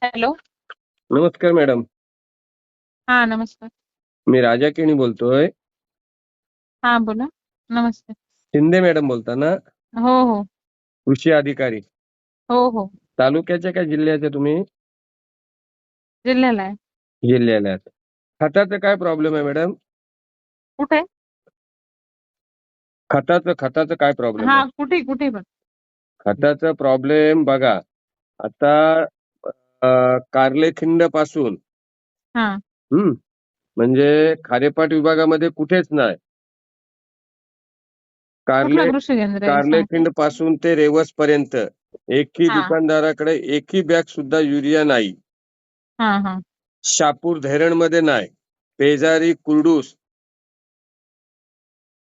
Hello. नमस्कार madam. हा, नमस्कार. मी राजा केणी बोलतोय. हा, बोला. नमस्ते. शिंदे मॅडम बोलता ना? हो हो. कृषी अधिकारी. हो हो. तालुक्याच्या काय जिल्ह्याच्या तुम्ही? जिल्ह्याला आहे. जिल्ह्याला आहेत. खताचा काय प्रॉब्लेम आहे मॅडम? कुठे? खताचं काय प्रॉब्लेम हा, आहे? कुठे कुठे पण. खताचा प्रॉब्लेम बघा. आता कार्लेखिंड पासून हा. म्हणजे खारेपाट विभागामध्ये कुठेच नाही. कुठला कृषी केंद्र आहे सांगते? कार्लेखिंड पासून ते रेवस पर्यंत एकही हा दुकानदाराकडे एकही बॅग सुद्धा युरिया नाही. हा हा. शापूर धैरण मध्ये नाही. पेजारी, कुर्डूस,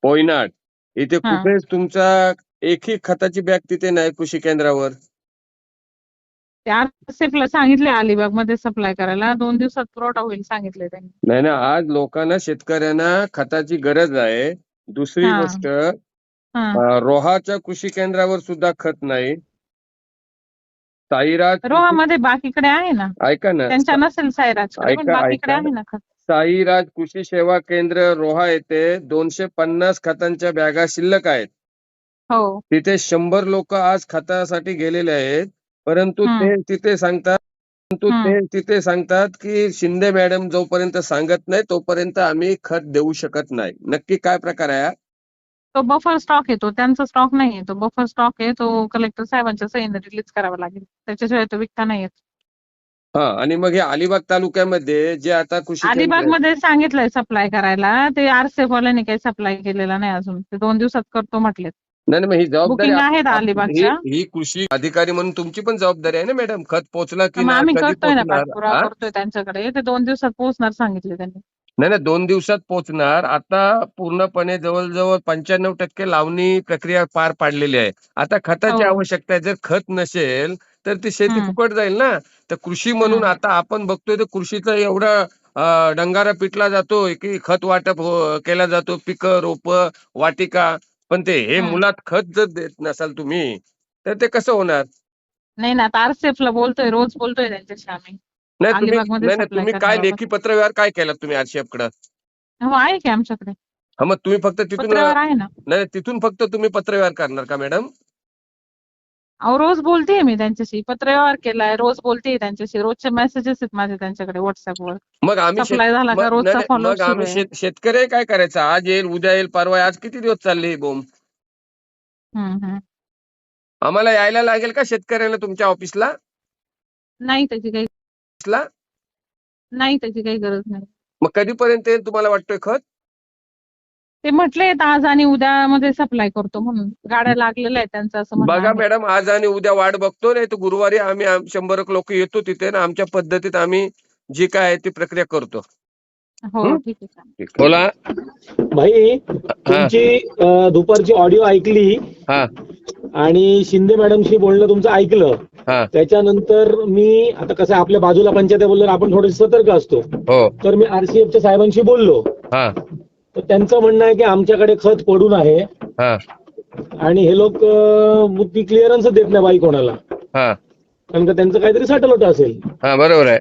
पोयनाड इथे हा. कुठेच तुमचा एकही खताची बॅग तिथे नाही कृषी केंद्रावर. ते आरसेपला सांगितले अलिबाग मध्ये सप्लाय करायला 2 दिवसात पुरवठा होईल सांगितले त्यांनी. नाही ना, आज लोकांना शेतकऱ्यांना खताची गरज आहे. दुसरी हा गोष्ट, हा. रोहाच्या कृषी केंद्रावर सुद्धा खत नाही. साईराज कृषी, रोहामध्ये बाकीकडे आहे ना. ऐका ना, त्यांच्या नसेल साईराजकडे, पण ऐका बाकीकडे ऐका आहे ना खत. साईराज कृषी सेवा केंद्र रोहा येथे 250 खतांच्या बॅगा शिल्लक आहेत. हो. तिथे 100 लोक आज खतासाठी गेलेले आहेत. परंतु हम्म हम्म. ते तिथे सांगतात की शिंदे मॅडम जोपर्यंत सांगत नाही तोपर्यंत आम्ही खत देऊ शकत नाही. नक्की काय प्रकार आहे हा? तो बफर स्टॉक आहे, तो त्यांचा स्टॉक नाही आहे. तो बफर स्टॉक आहे, तो कलेक्टर साहेबांच्या सहीने रिलीज करावा लागेल. त्याच्याशिवाय तो विकता नाही येत. हा, आणि मग हे अलिबाग तालुक्यामध्ये जे आता कृषी केंद्र अलिबाग आहे. मध्ये सांगितलंय सप्लाय करायला. ते आरसेफ वाल्याने काही सप्लाय केलेला नाही अजून. ते 2 दिवसात करतो म्हटले. नाही नाही, मग ही जबाबदारी बुकिंग आहेत ही अलिबागच्या. ही कृषी अधिकारी म्हणून तुमची पण जबाबदारी आहे ना मॅडम. खत पोहोचला तर की मग नाही, आम्ही कधी करतोय ना, पोहोचणार? पाठपुरावा करतोय त्यांच्याकडे. ते 2 दिवसात पोहोचणार सांगितले त्यांनी. नाही नाही, 2 दिवसात पोहोचणार. आता पूर्णपणे जवळजवळ 95% लावणी प्रक्रिया पार पाडलेली आहे. आता खताची हो. आवश्यकता आहे. जर खत नसेल तर ती शेती हम्म फुकट जाईल ना. तर कृषी म्हणून हम्म आता आपण बघतोय तर कृषीचा एवढा डंगारा पिटला जातोय की खत वाटप केला जातो, पिकं, रोप, वाटिका. पण ते हे हम्म. मुळात खत जर देत नसाल तुम्ही तर ते कसं होणार? नाही ना, आता आरसेफला बोलतोय, रोज बोलतोय त्यांच्याशी आम्ही. अलिबाग मध्ये नाही नाही, सप्लाय तुम्ही काय करण्याबाबत. लेखी पत्रव्यवहार काय केलात तुम्ही आरसीएफकडे? हो, आहे की आमच्याकडे. हा, मग तुम्ही फक्त तिथून पत्रव्यवहार आहे ना. नाही, तिथून फक्त तुम्ही पत्रव्यवहार करणार का मॅडम? अहो, रोज बोलतेय मी त्यांच्याशी. पत्रव्यवहार केलाय, रोज बोलतेय त्यांच्याशी. रोजचे मेसेजेस आहेत माझे त्यांच्याकडे व्हॉट्सअपवर. मग आम्ही सप्लाय झाला का नाही रोजचा नाही, फॉलोअप मग सुरू आम्ही आहे. शेतकरी काय करायचं? आज येईल, उद्या येईल, परवा येईल. आज किती दिवस चालले ही बोंब? हम्म. आम्हाला यायला लागेल का शेतकऱ्यांना तुमच्या ऑफिसला? नाही त्याची काही नाही त्याची काही गरज नाही. मग कधीपर्यंत येईल तुम्हाला वाटतोय खत? ते म्हटलेत आज आणि उद्या मध्ये सप्लाय करतो म्हणून. गाड्या लागलेल्या आहेत त्यांचं असं म्हणणं बघा आहे. मॅडम, आज आणि उद्या वाट बघतो. नाही तर गुरुवारी आम्ही 100 लोक येतो तिथे ना, आमच्या पद्धतीत आम्ही जी काय आहे ती प्रक्रिया करतो. हो, ठीक आहे, चालेल. ठीक, बोला. भाई, हा तुमची दुपारची ऑडिओ ऐकली हा आणि शिंदे मॅडमशी बोलणं तुमचं ऐकलं. हा. त्याच्यानंतर मी आता कसं आपल्या बाजूला पंचायत बोलल्यावर आपण थोडे सतर्क असतो. हो. तर मी आरसीएफच्या साहेबांशी बोललो. हा तर त्यांचं म्हणणं आहे की आमच्याकडे खत पडून आहे हा आणि हे लोक ती क्लिअरन्स देत नाही बाई कोणाला, हा कारण का त्यांचं काहीतरी सॅटल असेल. हा, बरोबर आहे.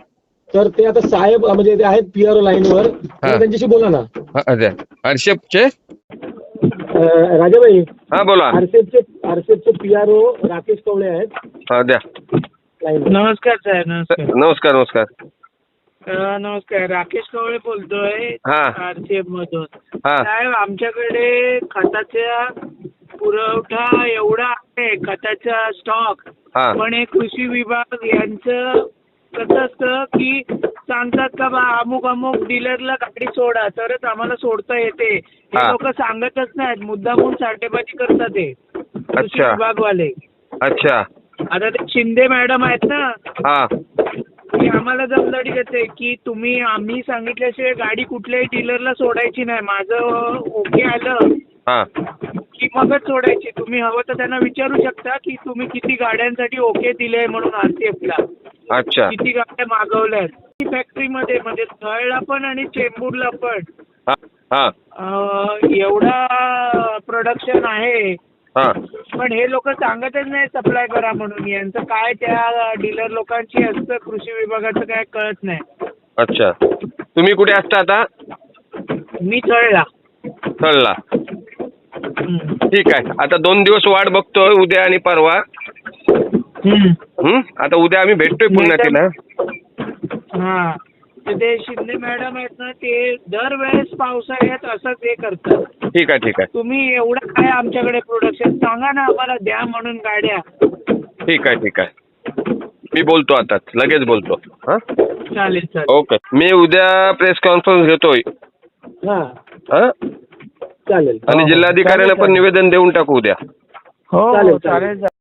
तर ते आता साहेब म्हणजे ते आहेत पीआरओ लाईनवर, त्यांच्याशी बोला ना. हर्षपचे राजाबाई, हा, बोला. आरसेपचे पीआरओ राकेश कवळे आहेत. हा, द्या. नमस्कार साहेब. नमस्कार नमस्कार. नमस्कार, राकेश कवळे बोलतोय हा आरसीएफ मधून. हा साहेब, आमच्याकडे खताचा पुरवठा एवढा आहे, खताचा स्टॉक. हा पण हे कृषी विभाग यांचं कसं असतं की सांगतात का बा अमुक अमुक डीलरला गाडी सोडा तरच आम्हाला सोडता येते. हे हा. लोक सांगतच नाहीत, मुद्दामून साठेबाजी करतात ते कृषी अच्छा. विभागवाले. अच्छा. आता ते शिंदे मॅडम आहेत ना, हा की आम्हाला जमलडी येते की आम्ही सांगितल्याशिवाय गाडी कुठल्याही डीलरला सोडायची नाही. माझं ओके आलं हा की मगच सोडायची. तुम्ही हवं तर त्यांना विचारू शकता की तुम्ही किती गाड्यांसाठी ओके दिले म्हणून आरसीएफला, अच्छा. किती गाड्या मागवल्यात फॅक्टरीमध्ये, म्हणजे थळला पण आणि चेंबूरला पण. हा हा एवढा प्रोडक्शन आहे हा. पण हे लोक सांगतच नाही सप्लाय करा म्हणून. यांचं काय त्या डीलर लोकांची असतं कृषी विभागाचं काय कळत नाही. अच्छा, तुम्ही कुठे असता आता? मी कळला. कळला. ठीक आहे, आता 2 दिवस वाट बघतोय, उद्या आणि परवा. आता उद्या आम्ही भेटतोय पुन्हा तिला. हा, तर ते शिंदे मॅडम आहेत ना, ते दरवेळेस पावसाळ्यात असंच हे करतात. ठीक आहे, ठीक आहे. तुम्ही एवढं काय आमच्याकडे प्रोडक्शन सांगा ना आम्हाला, द्या म्हणून गाड्या. ठीक आहे, ठीक आहे. मी बोलतो आता, लगेच बोलतो. हा, चालेल चालेल. ओके. मी उद्या प्रेस कॉन्फरन्स घेतोय. हा हा, चालेल. आणि जिल्हाधिकाऱ्यांना पण निवेदन देऊन टाकू उद्या. हो चालेल, चालेल.